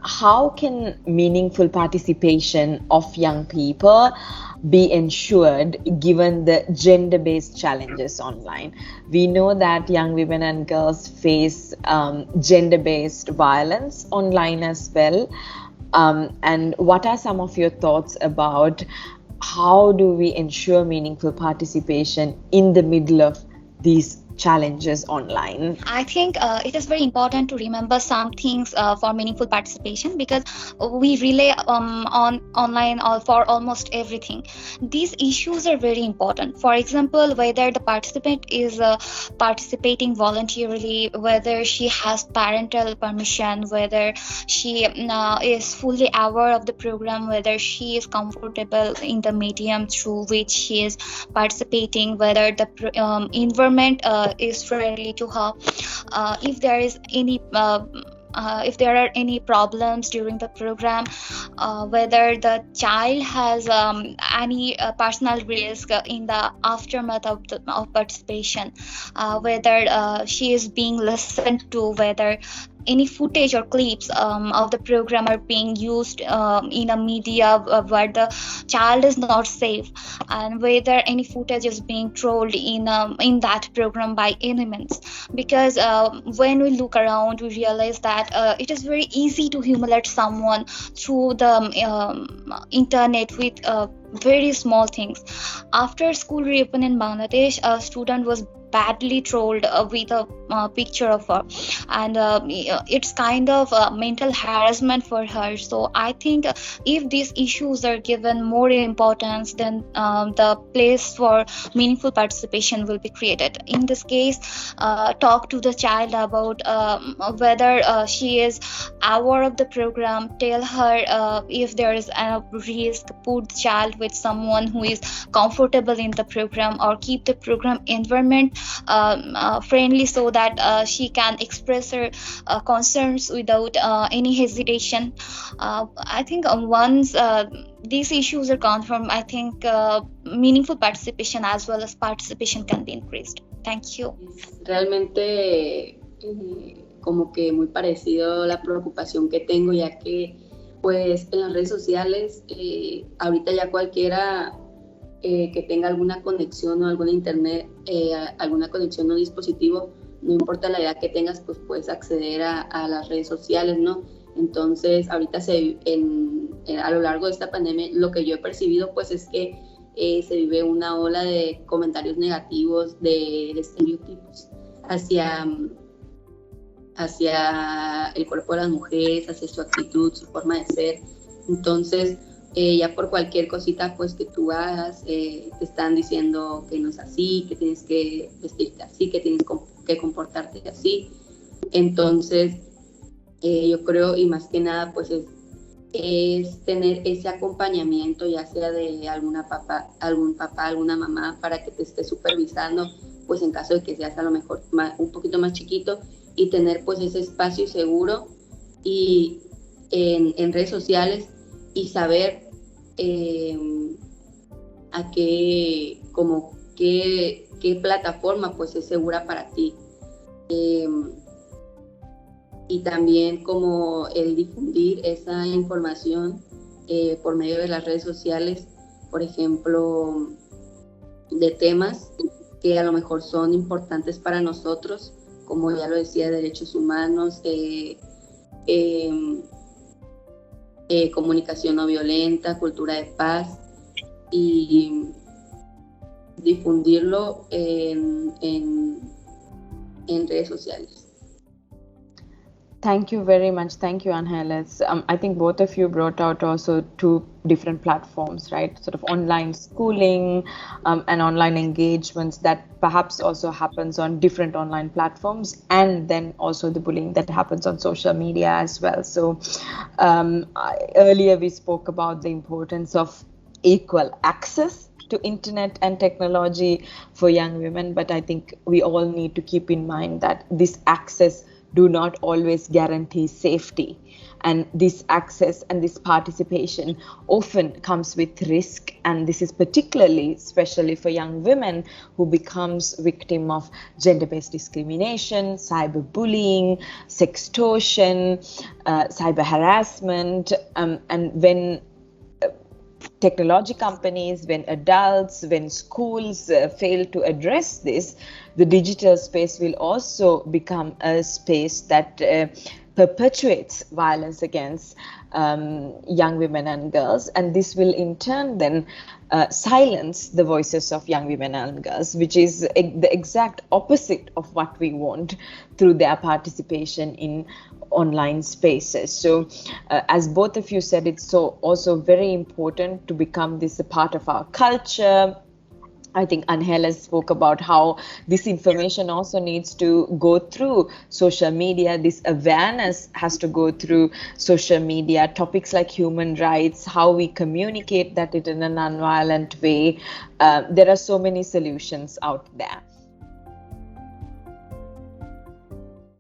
How can meaningful participation of young people be ensured given the gender-based challenges online? We know that young women and girls face gender-based violence online as well. And what are some of your thoughts about how do we ensure meaningful participation in the middle of these challenges online? I think it is very important to remember some things for meaningful participation, because we rely on online for almost everything. These issues are very important. For example, whether the participant is participating voluntarily, whether she has parental permission, whether she is fully aware of the program, whether she is comfortable in the medium through which she is participating, whether the environment is friendly to her, if there is any if there are any problems during the program, whether the child has any personal risk in the aftermath of participation, whether she is being listened to, whether any footage or clips of the program are being used in a media where the child is not safe, and whether any footage is being trolled in that program by any means. Because when we look around, we realize that it is very easy to humiliate someone through the internet with very small things. After school reopened in Bangladesh, a student was badly trolled with a picture of her, and it's kind of mental harassment for her. So I think if these issues are given more importance, then the place for meaningful participation will be created. In this case, talk to the child about whether she is aware of the program, tell her if there is a risk, put the child with someone who is comfortable in the program, or keep the program environment friendly so that she can express her concerns without any hesitation. I think once these issues are confirmed, I think meaningful participation as well as participation can be increased. Thank you. Realmente como que muy parecido la preocupación que tengo, ya que pues en las redes sociales ahorita ya cualquiera que tenga alguna conexión o alguna internet, alguna conexión o dispositivo, no importa la edad que tengas, pues puedes acceder a las redes sociales, ¿no? Entonces, ahorita a lo largo de esta pandemia, lo que yo he percibido, pues es que se vive una ola de comentarios negativos, de estereotipos hacia el cuerpo de las mujeres, hacia su actitud, su forma de ser. Entonces, ya por cualquier cosita pues que tú hagas, te están diciendo que no es así, que tienes que vestirte así, que tienes que comportarte así. Entonces, yo creo, y más que nada, pues es tener ese acompañamiento, ya sea de algún papá, alguna mamá, para que te esté supervisando, pues en caso de que seas a lo mejor un poquito más chiquito, y tener pues ese espacio seguro y en redes sociales, y saber a qué plataforma pues es segura para ti, y también como el difundir esa información por medio de las redes sociales, por ejemplo, de temas que a lo mejor son importantes para nosotros, como ya lo decía, derechos humanos, comunicación no violenta, cultura de paz, y difundirlo en redes sociales. Thank you very much. Thank you, Angeles. I think both of you brought out also two different platforms, right? Sort of online schooling and online engagements that perhaps also happens on different online platforms, and then also the bullying that happens on social media as well. So earlier we spoke about the importance of equal access to internet and technology for young women, but I think we all need to keep in mind that this access do not always guarantee safety. And this access and this participation often comes with risk, and this is particularly especially for young women who becomes victim of gender-based discrimination, cyberbullying, sextortion, cyber harassment, and when technology companies, when adults, when schools fail to address this, the digital space will also become a space that perpetuates violence against young women and girls, and this will in turn then silence the voices of young women and girls, which is the exact opposite of what we want through their participation in online spaces. So as both of you said, it's so also very important to become this a part of our culture. I think Angela spoke about how this information also needs to go through social media. This awareness has to go through social media. Topics like human rights, how we communicate that in a non-violent way. There are so many solutions out there.